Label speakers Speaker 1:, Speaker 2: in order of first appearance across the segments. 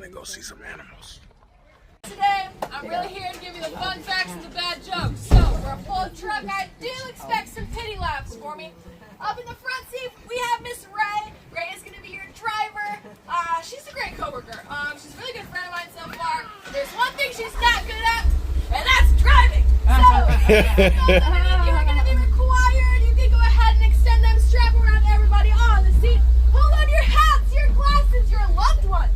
Speaker 1: And go see some animals.
Speaker 2: Today, I'm really here to give you the fun facts and the bad jokes. So, for a full truck, I do expect some pity laughs for me. Up in the front seat, we have Miss Ray. Ray is going to be your driver. She's a great coworker. She's a really good friend of mine so far. There's one thing she's not good at, and that's driving. So, if you are going to be required, you can go ahead and extend them, strap around everybody on the seat. Hold on your hats, your glasses, your loved ones.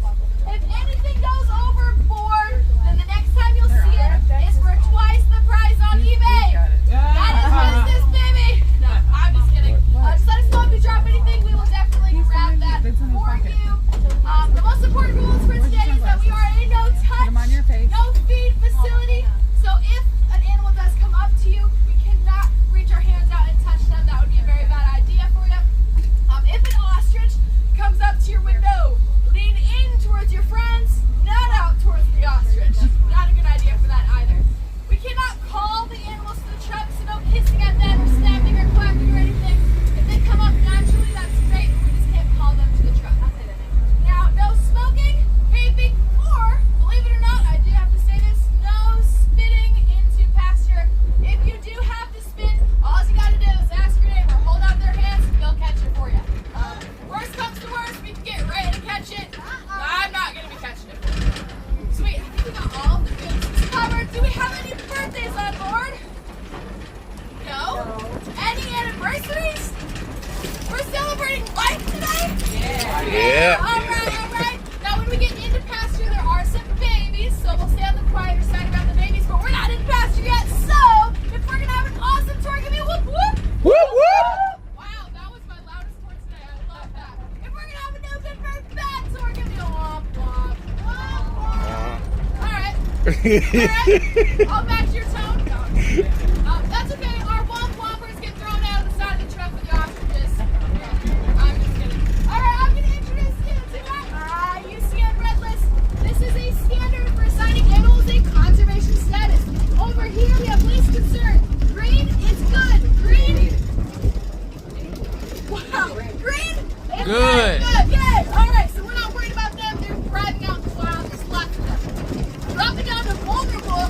Speaker 2: If anything goes overboard, then the next time you'll see it is for twice the price on eBay. That is business, baby. No, I'm just kidding. Just let us know if you drop anything. We will definitely grab that for you. The most important rules for today is that we are a no-touch, no-feed facility. So if an animal does come up to you, we cannot reach our hands out and touch them. That would be a very bad idea for you. If an ostrich comes up to your window, lean in towards your friends, not out towards the ostrich. Not a good idea for that either. We cannot call the animals to the truck, so no kissing at them or snapping or clapping or anything. If they come up naturally, that's great, but we just can't call them to the truck. Now, no smoking, vaping, or, believe it or not, I do have to say this, no spitting into pasture. If you do have to spit, all you gotta do is ask your neighbor, hold out their hands, they'll catch it for you. Worst comes to worst, we can get ready to catch it. I'm not going to be catching it. Sweet, I think we got all of the bases covered. Do we have any birthdays on board? No? Any anniversaries? We're celebrating life today?
Speaker 1: Yeah.
Speaker 2: Alright. Now when we get into pasture, there are some babies, so we'll stay on the quieter side about the babies, but we're not in pasture yet, so if we're going to have an awesome tour, give me a whoop whoop.
Speaker 1: Whoop whoop.
Speaker 2: Wow, that was my loudest tour today. I love that. If we're going to have a no good very bad tour, give me a womp womp. Womp womp. Alright. I'll match your tone. No, that's okay. Our womp wompers get thrown out of the side of the truck with the ostriches. I'm just kidding. Alright, I'm going to introduce you to our UCN Red List. This is a standard for assigning animals a conservation status. Over here we have least concern. Green is good. Green. Wow. Green is
Speaker 1: Good.
Speaker 2: Yay. Alright, so we're not worried about them. They're thriving out in the wild. There's lots of them. Dropping down to vulnerable,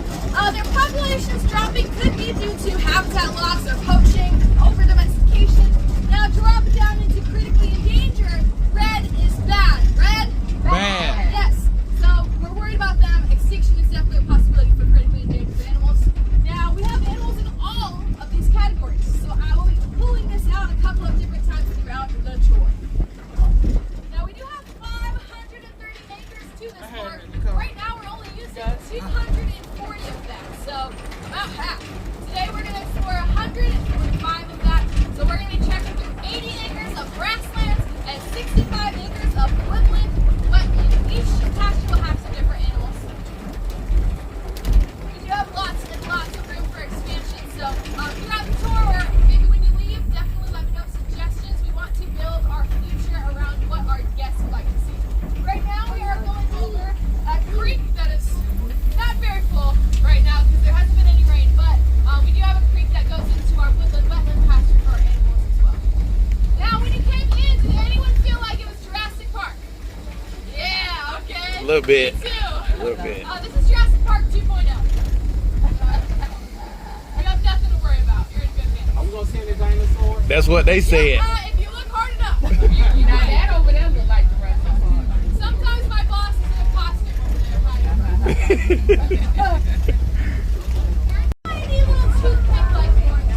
Speaker 2: their population is dropping could be due to habitat loss or poaching, over-domestication. Now dropping down into critically endangered, red is bad. Red?
Speaker 1: Bad.
Speaker 2: Yes. So we're worried about them. Extinction is definitely a possibility for critically endangered animals. Now we have animals in all of these categories. So I will be pulling this out a couple of different times throughout the tour. Now we do have 530 acres to this park. Right now we're only using 240 of them, so about half. Today we're going to explore 145 of that. So we're going to be checking through 80 acres of grasslands and 65 acres of woodland, wetland. Each pasture will have some different animals. We do have lots and lots of room for expansion, so throughout the tour or maybe when you leave, definitely let me know suggestions. We want to build our future around what our guests would like to see. Right now we are going over a creek that is not very
Speaker 1: little bit.
Speaker 2: Too.
Speaker 1: A little bit.
Speaker 2: This is Jurassic Park 2.0. You have nothing to worry about. You're in good hands.
Speaker 3: I'm gonna send the dinosaur.
Speaker 1: That's what they said.
Speaker 2: If you look hard enough, you
Speaker 4: Now
Speaker 2: can.
Speaker 4: that over there look like the rest of us.
Speaker 2: Sometimes my boss is in a costume over there. Tiny little toothpick-like horns.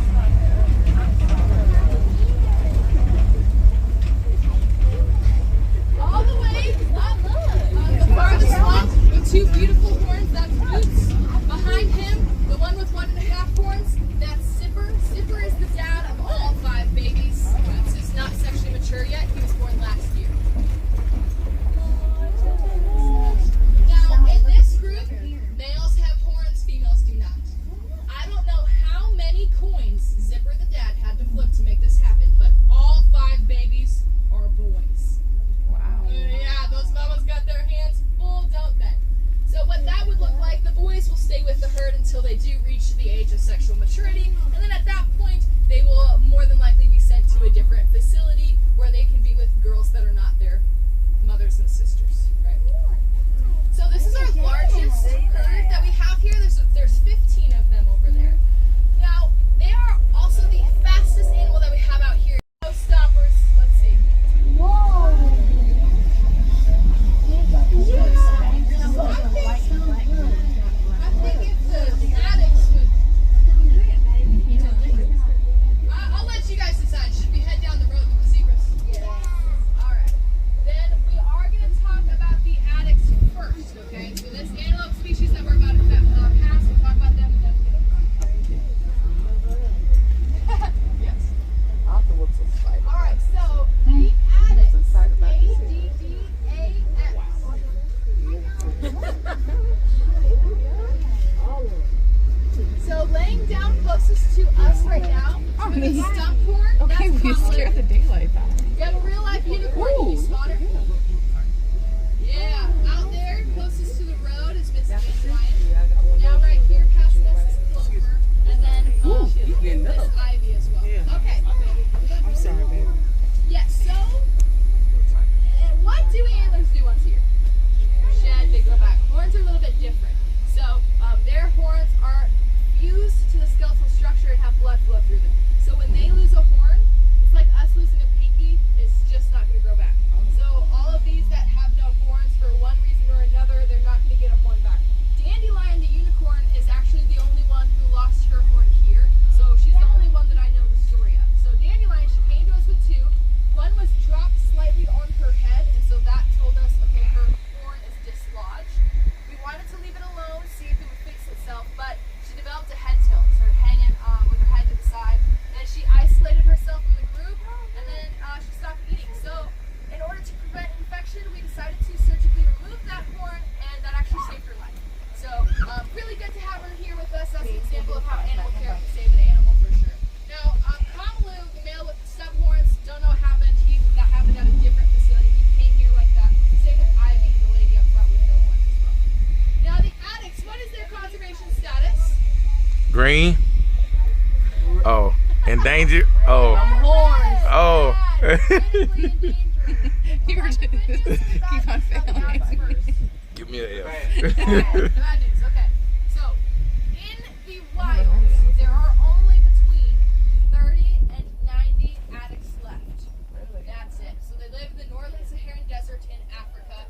Speaker 2: All the way up the farthest one with two beautiful horns. That's Boots. Behind him, the one with 1.5 horns. That's Zipper. Zipper is the dad of all 5 babies. Boots is not sexually mature yet. He was born last year. Now, in this group, males have horns, females do not. I don't know how many coins Zipper the dad had to flip to make this happen, but all 5 babies are boys.
Speaker 4: Wow.
Speaker 2: Yeah, those mamas got their hands full, don't they? So what that would look like, the boys will stay with the herd until they do reach the age of sexual maturity, and then at that point, they will more than likely be sent to a different facility where they can be with girls that are not their mothers and sisters. Right? So this is our largest herd that we have here. There's 15 of them over there. Now, they are also the fastest animal that we have out here. No stoppers. Let's see. I think if the Addax would... I'll let you guys decide. Should we head down the road with the zebras? Yeah. Alright. Then we are going to talk about the Addax first, okay? So this antelope species that we're about to pass, we'll talk about them and then we'll get yes.
Speaker 3: Afterwards, it's like.
Speaker 2: Alright, so the Addax. So laying down closest to us right now, with the stump horn,
Speaker 4: Okay,
Speaker 2: that's
Speaker 4: we
Speaker 2: Kamalu.
Speaker 4: scared the daylight out.
Speaker 2: You have a real life unicorn. Can you spot her? Yeah, out there, closest to the road is Miss Dandelion. Now right here past us is Clover. And then Miss Ivy as well. Okay.
Speaker 3: I'm sorry, baby.
Speaker 2: Yes, so what do antlers do once a year? Shed, they grow back. Horns are a little bit different. So their horns are fused to the skeletal structure and have blood flow through them. So when they lose a horn, it's like us losing a pinky. It's just not going to grow back. So all of these that have no horns for one reason or another, they're not going to get a horn back. Dandelion, the unicorn, is actually the only one who lost her horn here. So she's the only one that I know the story of. So Dandelion, she came to us with 2. One was dropped slightly on her head, and so that told us, okay, her horn is dislodged. We wanted to leave it alone, see if it would fix itself, but she developed a head tilt, started hanging with her head to the side, and she isolated herself from the group, and then she stopped eating. So in order to prevent infection, we decided to surgically remove that horn, and that actually saved her life. So really good to have her here with us as an example of how animal care can save an animal for sure. Now, Kamalu, the male with the stump horns, don't know what happened. That happened at a different facility. He came here like that. Same with Ivy, the lady up front with no horns as well. Now, the Addax, what is their conservation status?
Speaker 1: Green. Oh. Endangered. Oh.
Speaker 2: Horns.
Speaker 1: Oh.
Speaker 2: Critically endangered.
Speaker 4: You were just keep on failing.
Speaker 1: Give me a F.
Speaker 2: Bad news. Okay. So, in the wild, there are only between 30 and 90 Addax left. That's it. So they live in the northern Saharan desert in Africa.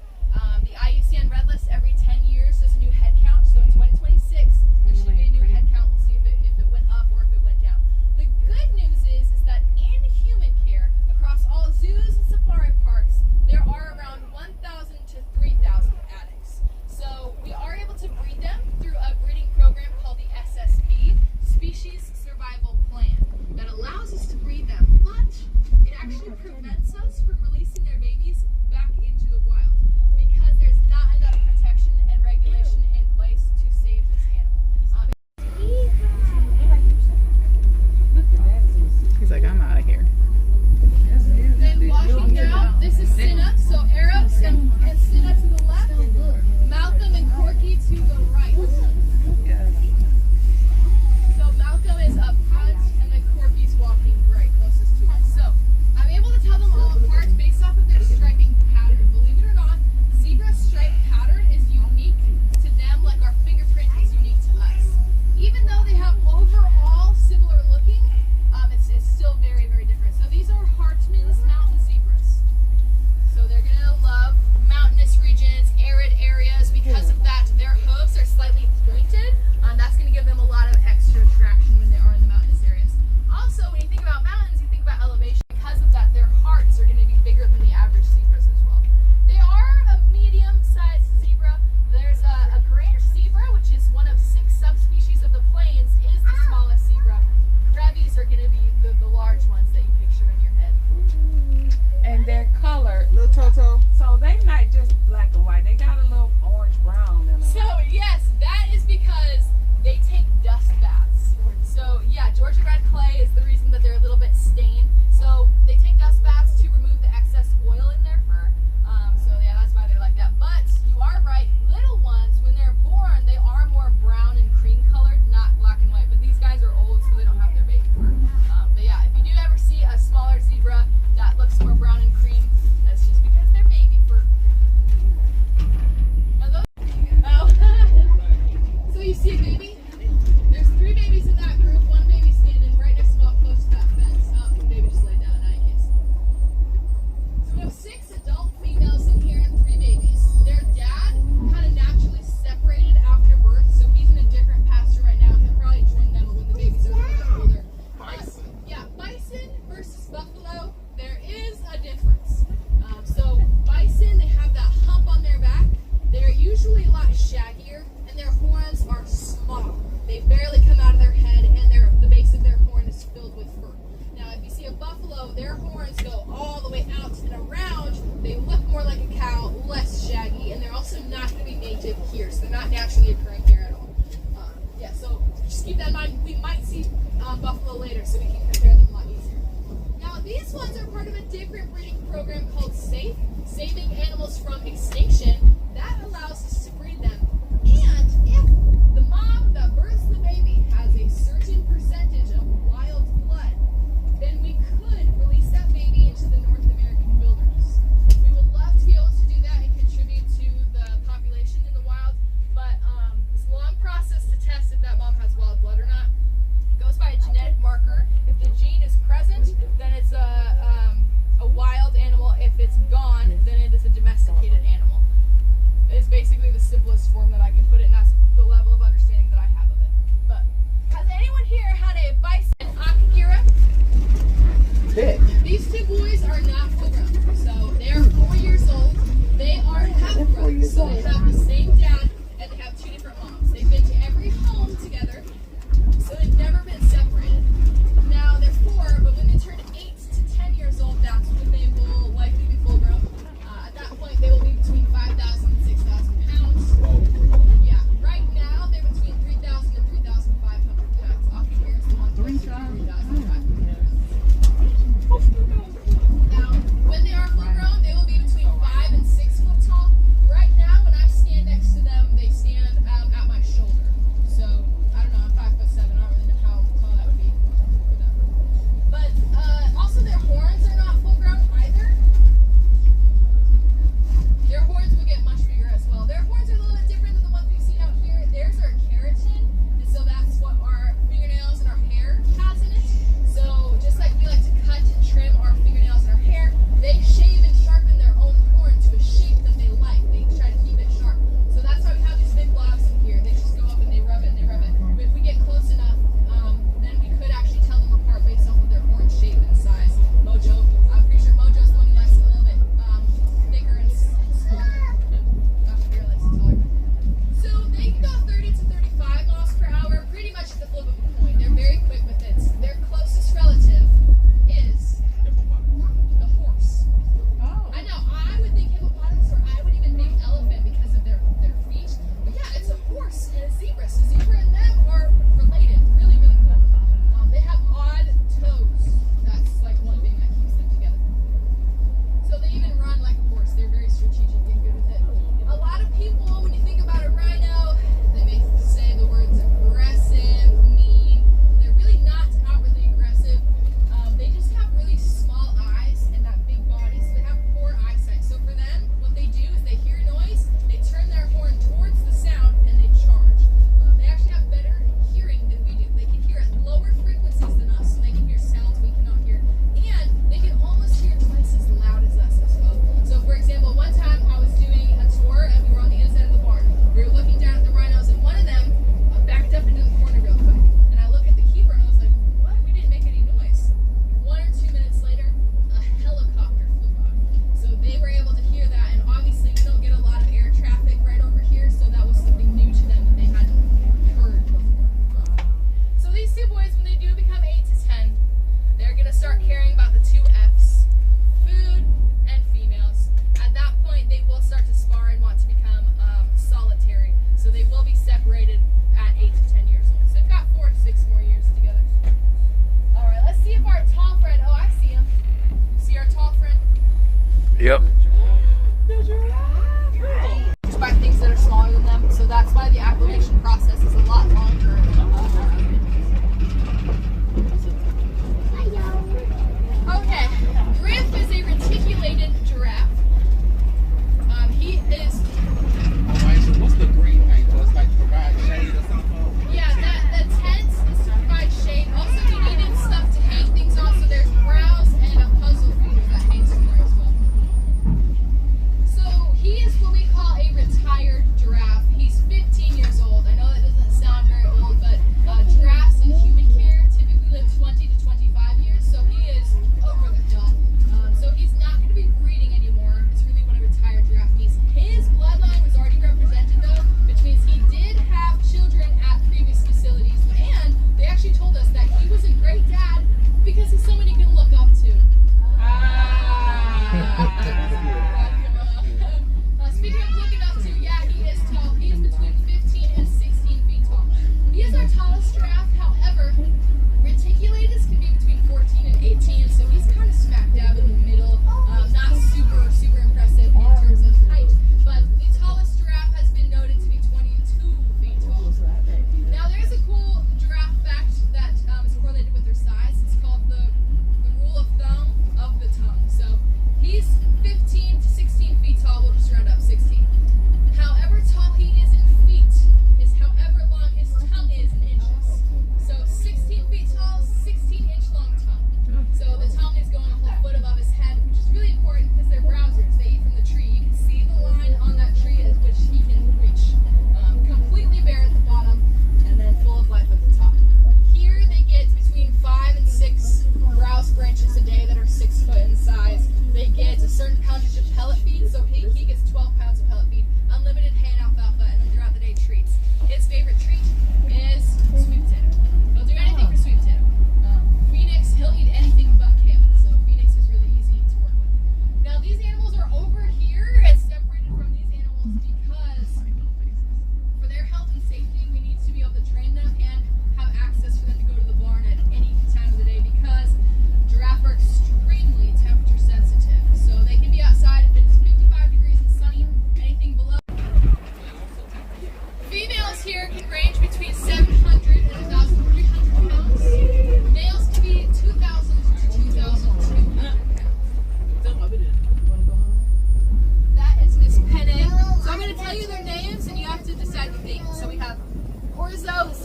Speaker 2: The IUCN Red List every 10 years does a new head count. So in 2026, there should be a new head count. We'll see if it went up or if it went down. The good news is that in human care, across all zoos and safari parks, there are around 1,000 to 3,000 Addax. So we are able to breed actually occurring here at all. Yeah, so just keep that in mind. We might see buffalo later, so we can compare them a lot easier. Now, these ones are part of a different breeding program called SAFE, Saving Animals from Extinction. That allows us to breed them. And if the mom that births the baby has a certain percentage of wild blood, then we could release that baby into the North American wilderness. We would love to be able to do that and contribute to the population in the wild, but it's a long process to test if that mom has wild blood or not. It goes by a genetic marker. If the gene is present, then it's a wild animal. If it's gone, then it is a domesticated animal. It's basically the simplest form that I can put it, and that's the level of understanding that I have of it. But has anyone here had a bison akagera? These two boys are not full grown, so they are 4 years old. They are half brothers, so they have the same dad and they have two different moms. They've been to every home together, so they've never been separated. Now,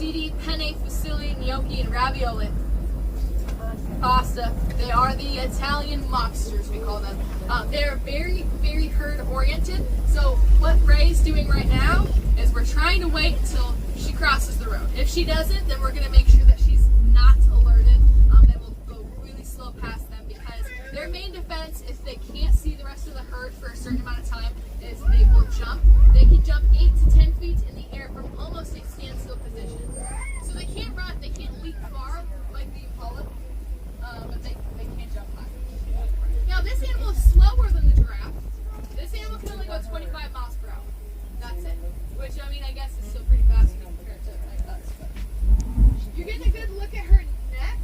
Speaker 2: fusilli, penne, fusilli, gnocchi, and ravioli. Pasta. They are the Italian mobsters, we call them. They're very, very herd oriented. So what Ray's doing right now is we're trying to wait until she crosses the road. If she doesn't, then we're going to make sure that she's not alerted. Then we'll go really slow past them, because their main defense, if they can't see the rest of the herd for a certain amount of time, is they will jump. They can jump 8 to 10 feet in the air from almost a standstill position. So they can't run, they can't leap far like the impala, but they can't jump high. Now this animal is slower than the giraffe. This animal can only go 25 miles per hour. That's it. Which, I mean, I guess is still pretty fast compared to like us. But you're getting a good look at her neck.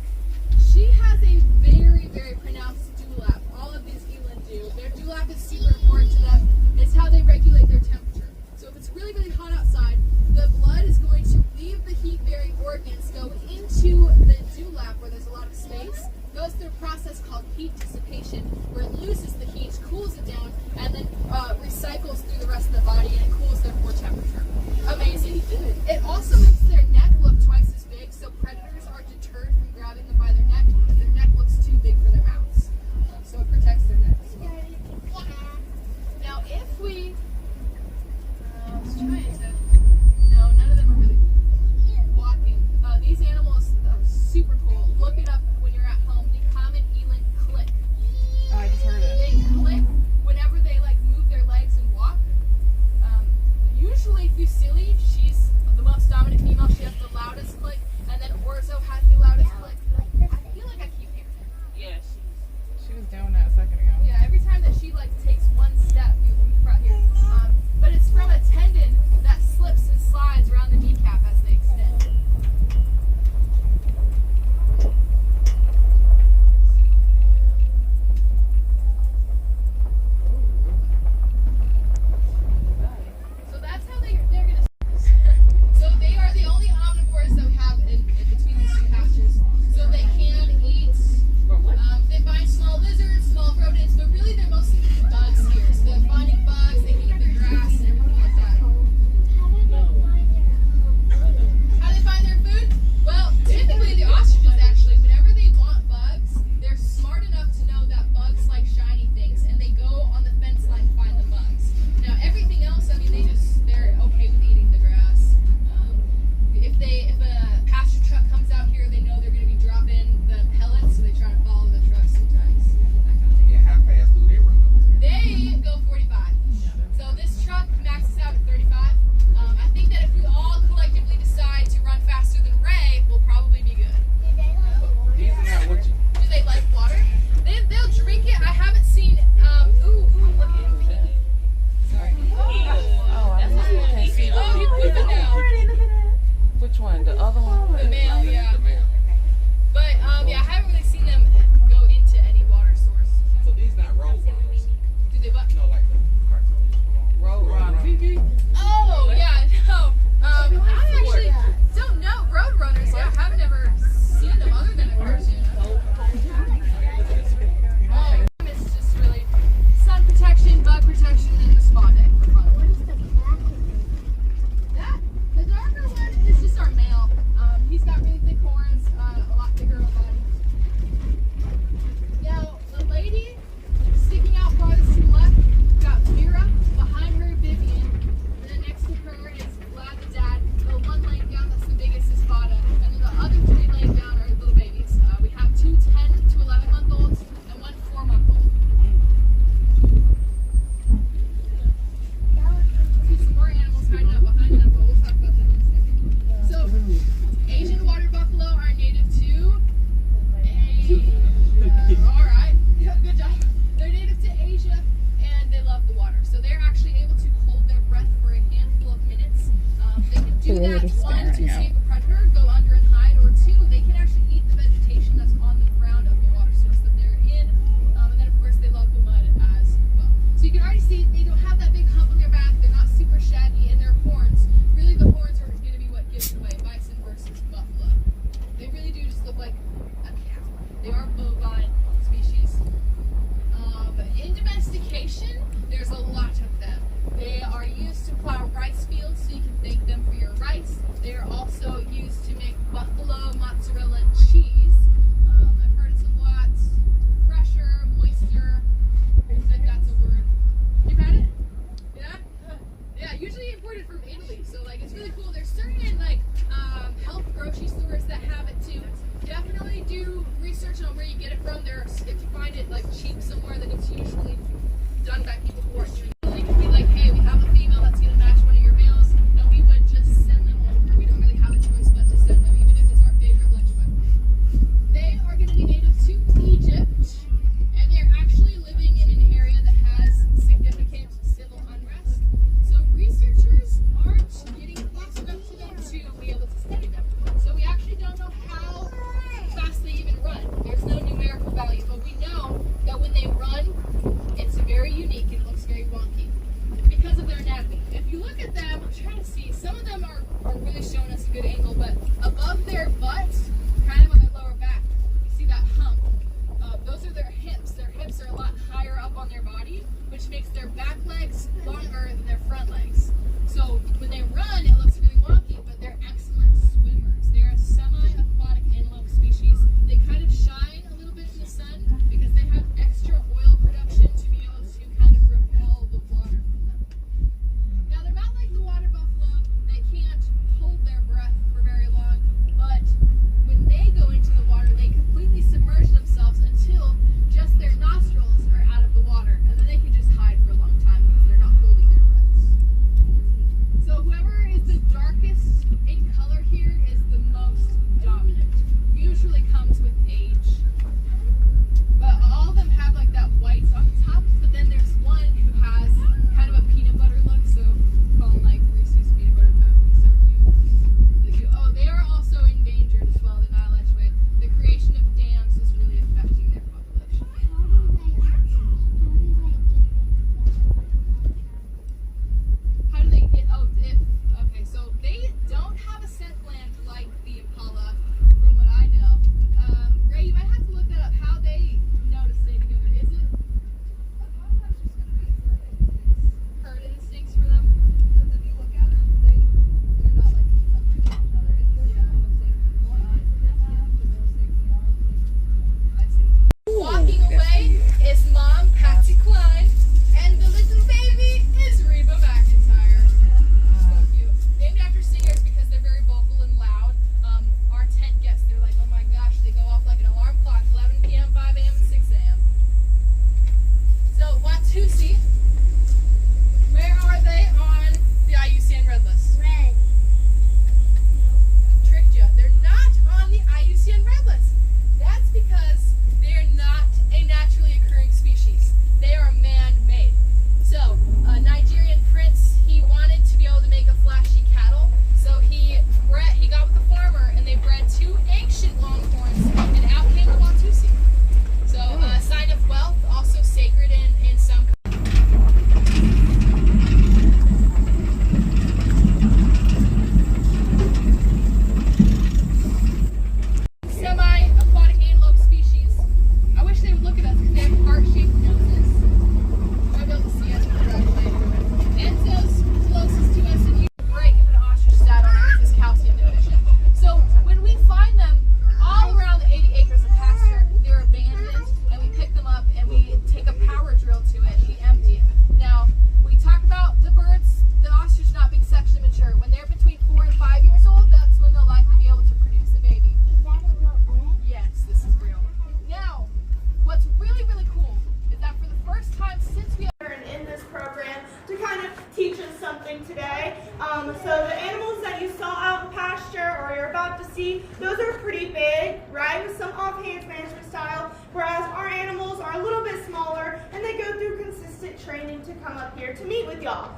Speaker 2: She has a very, very pronounced dewlap. All of these eland do. Their dewlap is super important to them. It's how they regulate their temperature. So if it's really, really hot outside, the blood is going to leave the heat-bearing organs, go into the dewlap where there's a lot of space, goes through a process called heat dissipation, where it loses the heat, cools it down, and then recycles through the rest of the body, and it cools their core temperature. Amazing. It also makes their neck look twice as big, so predators are deterred from grabbing them by their neck because their neck looks too big for their mouths. So it protects their neck as well. Now, if we... I was trying to... No, none of them are really walking. These animals are super cool. Look it up when you're at home. The common eland click.
Speaker 4: Oh, I just heard it.
Speaker 2: They click whenever they like move their legs and walk. Usually Fusilli, she's the most dominant female. She has the loudest click, and then Orzo has the loudest click. I feel like I keep hearing her.
Speaker 3: Yeah,
Speaker 4: She was doing that a second ago.
Speaker 2: Yeah, every time that she like takes one step, you right here. But it's from a tendon that slips and slides around the kneecap as they extend. So that's how they're gonna. So they are the only omnivores that we have in between these two pastures. So they can eat. They find small lizards, small rodents, but really they're mostly bugs here. So they're finding bugs, they can eat the grass and everything like that. How do they find their food? Well, typically the ostriches actually, whenever they want bugs, they're smart enough to know that bugs like shiny things, and they go on the fence line to find the bugs. Now everything else, I mean, they're okay with eating the grass. If a pasture truck comes out here, they know they're going to be dropping the pellets, so they try to follow the truck sometimes. That kind of thing.
Speaker 5: Yeah, how fast do they run?
Speaker 2: They go 45. So this truck maxes out at 35. I think that if we all collectively decide to run faster than Ray, we'll probably be good.
Speaker 5: These are not what you.
Speaker 2: Do they like water? They'll drink it. I haven't seen. Look at him. Sorry.
Speaker 4: Oh, I can't see
Speaker 2: Oh, he's pooping now.
Speaker 4: which one? The other one?
Speaker 2: The male, yeah.
Speaker 5: The male.
Speaker 2: But yeah, I haven't really seen them go into any water source.
Speaker 5: So these not road runners.
Speaker 2: Do they what?
Speaker 5: You know, like the cartoons.
Speaker 4: Road runner.
Speaker 2: Oh, yeah, no. I actually don't know roadrunners. Yeah, I haven't ever seen them other than a cartoon. It's just really sun protection, bug protection, and the spa day for fun. The darker one is just our male. He's got really thick horns, a lot bigger of a body. Now, the lady sticking out farthest to the left, got Vera, behind her Vivian, and then next to her is Vlad the dad. The one laying down that's the biggest is Fada, and then the other three laying down are little babies. We have two 10 to 11 month olds and one 4-month-old. See some more animals hiding out behind them, but we'll talk about them in a second. So, Asian water buffalo are native to Asia. Alright, good job. They're native to Asia and they love the water. So they're actually able to hold their breath for a handful of minutes. They can do
Speaker 4: They're
Speaker 2: that,
Speaker 4: just
Speaker 2: one, to
Speaker 4: staring out.
Speaker 2: escape a predator, go under and hide, or two, they can actually eat the vegetation that's on the ground of the water source that they're in. And then of course they love the mud as well. So you can already see they don't have that big hump on their back, they're not super shaggy, and their horns, really the horns are going to be what gives away bison versus buffalo. They really do just look like a cow. They are bovine species. In domestication, there's a lot of them. They are used to plow rice fields, so you can thank them for your rice. They are also you're in like health grocery stores that have it too, definitely do research on where you get it from. If you find it like cheap somewhere, then it's usually done by people who are trained. It can be like, hey, we have a female that's going to match one of your males, and we would just send them over. We don't really have a choice but to send them, even if it's our favorite lechwe. They are going to be native to Egypt, and they're actually living in an area that has significant civil unrest. So researchers aren't getting close enough to them to be able to study them. So we actually don't know how fast they even run. There's no numerical value, but we know that when they run, it's very unique and it looks very wonky because of their anatomy. If you look at them, I'm trying to see, some of them are really showing us a good angle, but above their butt, kind of on their lower back, you see that hump. Those are their hips. Their hips are a lot higher up on their body, which makes their back legs longer than their front legs. So when they run, it looks really wonky, but they're excellent swimmers. They're a semi-aquatic antelope species. They kind of shine a little bit in the sun because they have extra oil production to be able to kind of repel the water from them. Now they're not like the water buffalo. They can't hold their breath for very long, but when they go into the water, they completely submerge themselves until just their nostrils are out of the water, and then they can just hide for a long time because they're not holding their breaths. So whoever is the darkest in color here is the most dominant. Usually comes with age. But all of them have like that white on the top, but then there's one who has kind of a peanut butter look, so call them like Reese's peanut butter cups. So cute. Oh, they are also endangered as well, the Nile lechwe. The creation of dams is really affecting their population. How do they get, okay, so they don't have a scent gland like the impala, from what I know. Ray, you might have to look that up, how they know to stay together. Is it herd instincts for them?
Speaker 3: Because if you look at them, they do not like to separate each other. It's their more eyes than they have, but they're safely out.
Speaker 2: I see. Walking away is Mom, Patsy Cline, and the little baby is Reba McIntyre. So cute. Named after singers because they're very vocal and loud. Our tent guests, they're like, oh my gosh, they go off like an alarm clock, 11 p.m., 5 a.m., and 6 a.m. So Watusi, where are they on the IUCN Red List?
Speaker 6: Red.
Speaker 2: Tricked you. They're not on the IUCN Red List. That's because they're not a naturally occurring species. They are man-made. So, a Nigerian prince, he wanted to be able to make a flashy cattle, so he got with a farmer and they bred 2 ancient longhorns, and out came the Watusi. So, a sign of wealth, also sacred in some semi-aquatic antelope species. I wish they would look at us because they have heart-shaped noses. I'll be able to see us directly. Enzo's closest to us, and you great if an ostrich sat on it because it's calcium deficient. So when we find them all around the 80 acres of pasture, they're abandoned, and we pick them up and we take a power drill to it and we empty it. Now, we talk about the birds, the ostrich not being sexually mature. When they're between 4 and 5 years old, that's when they'll likely be able to produce a baby.
Speaker 6: Is that a real egg?
Speaker 2: Yes, this is real. Now, what's really, really cool is that for the first time since we
Speaker 7: in this program to kind of teach us something today. So the animals that you saw out in pasture or you're about to see, those are pretty big, right, with some off-hands management style, whereas our animals are a little bit smaller and they go through consistent training to come up here to meet with y'all.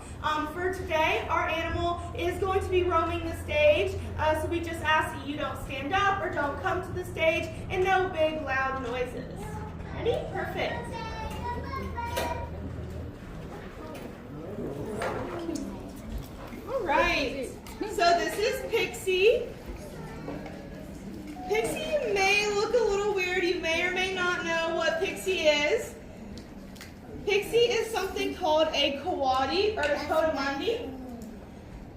Speaker 7: For today, our animal is going to be roaming the stage, so we just ask that you don't stand up or don't come to the stage and no big loud noises. Ready? Perfect. All right, so this is Pixie. Pixie may look a little weird. You may or may not know what Pixie is. Pixie is something called a coati or a coati.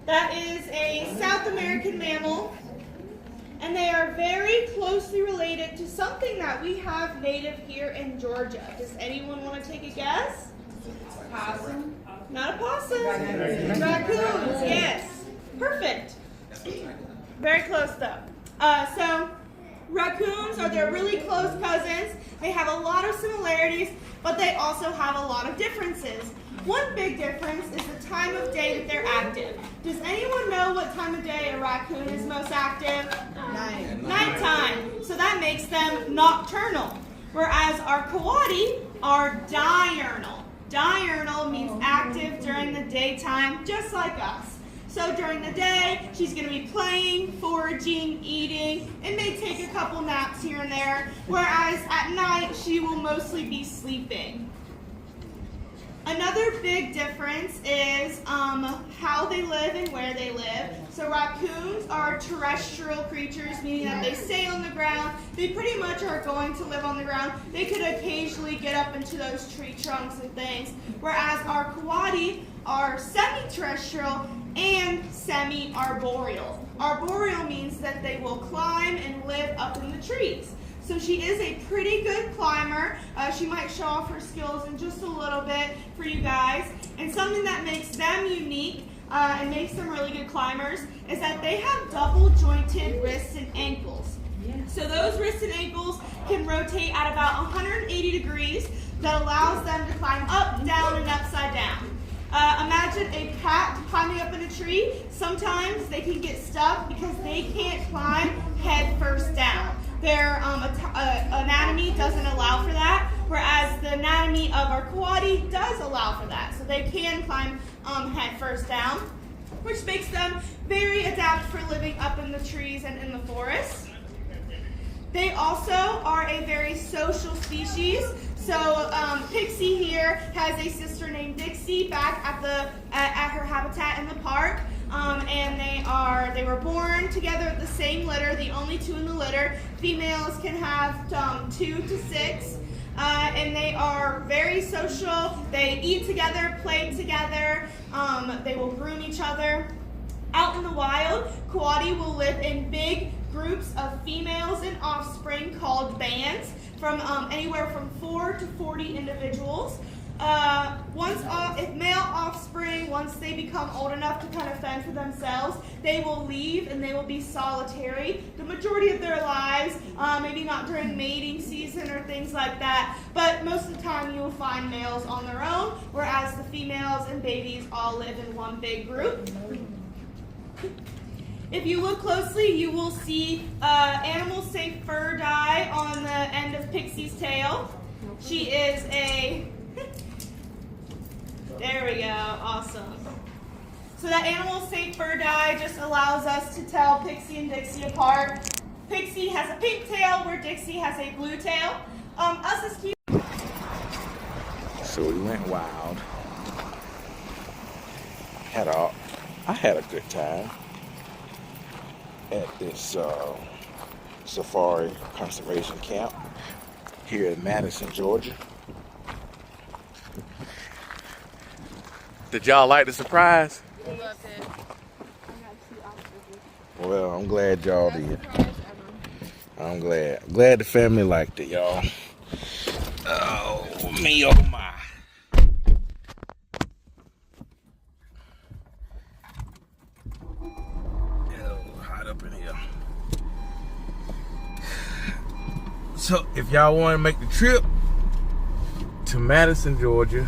Speaker 7: That is a South American mammal, and they are very closely related to something that we have native here in Georgia. Does anyone want to take a guess?
Speaker 3: Possum.
Speaker 7: Not a possum. Raccoons, yes. Perfect. Very close though. So raccoons are their really close cousins. They have a lot of similarities, but they also have a lot of differences. One big difference is the time of day that they're active. Does anyone know what time of day a raccoon is most active? Nighttime. So that makes them nocturnal. Whereas our coati are diurnal. Diurnal means active during the daytime, just like us. So during the day, she's going to be playing, foraging, eating, and may take a couple naps here and there. Whereas at night, she will mostly be sleeping. Another big difference is how they live and where they live. So raccoons are terrestrial creatures, meaning that they stay on the ground. They pretty much are going to live on the ground. They could occasionally get up into those tree trunks and things. Whereas our coati are semi-terrestrial and semi-arboreal. Arboreal means that they will climb and live up in the trees. So she is a pretty good climber. She might show off her skills in just a little bit for you guys. And something that makes them unique and makes them really good climbers is that they have double jointed wrists and ankles. So those wrists and ankles can rotate at about 180 degrees. That allows them to climb up, down, and upside down. Imagine a cat climbing up in a tree. Sometimes they can get stuck because they can't climb head first down. Their anatomy doesn't allow for that, whereas the anatomy of our coati does allow for that. So they can climb head first down, which makes them very adept for living up in the trees and in the forest. They also are a very social species. So Pixie here has a sister named Dixie back at her habitat in the park. And they were born together at the same litter, the only two in the litter. Females can have 2 to 6, and they are very social. They eat together, play together. They will groom each other. Out in the wild, coati will live in big groups of females and offspring called bands, from anywhere from 4 to 40 individuals. If male offspring, once they become old enough to kind of fend for themselves, they will leave and they will be solitary the majority of their lives, maybe not during mating season or things like that, but most of the time you will find males on their own, whereas the females and babies all live in one big group. If you look closely, you will see animal safe fur dye on the end of Pixie's tail. She is there we go, awesome. So that animal safe fur dye just allows us to tell Pixie and Dixie apart. Pixie has a pink tail where Dixie has a blue tail. Us as cute.
Speaker 1: So we went wild. I had a good time at this safari conservation camp here in Madison, Georgia. Did y'all like the surprise?
Speaker 4: We loved it.
Speaker 1: Well, I'm glad y'all did. I'm glad the family liked it, y'all. Oh, me, oh my. Hot up in here. So, if y'all want to make the trip to Madison, Georgia,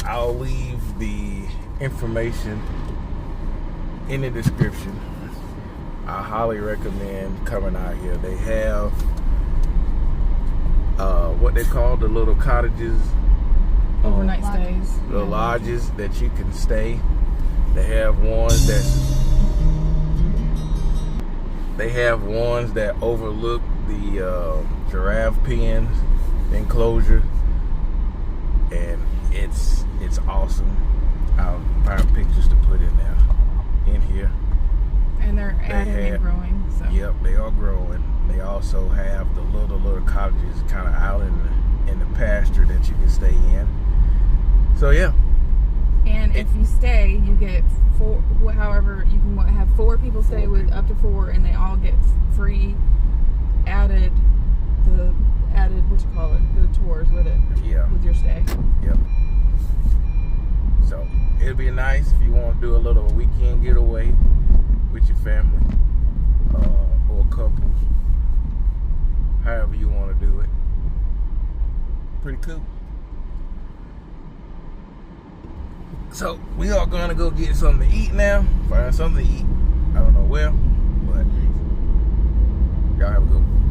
Speaker 1: I'll leave the information in the description. I highly recommend coming out here. They have what they call the little cottages,
Speaker 4: Overnight stays.
Speaker 1: the lodges that you can stay. They have ones that overlook the giraffe pens, enclosure, and it's awesome. I'll find pictures to put in there, in here.
Speaker 4: And they're adding and growing. So.
Speaker 1: Yep, they are growing. They also have the little cottages kind of out in the pasture that you can stay in. So yeah.
Speaker 4: And if you stay, you get 4. However, you can have 4 people stay with up to 4, and they all get free added the tours with it.
Speaker 1: Yeah.
Speaker 4: With your stay.
Speaker 1: Yep. So it'd be nice if you want to do a little weekend getaway with your family or couples, however you want to do it. Pretty cool. So we are gonna go get something to eat now. Find something to eat. I don't know where, but y'all have a good one.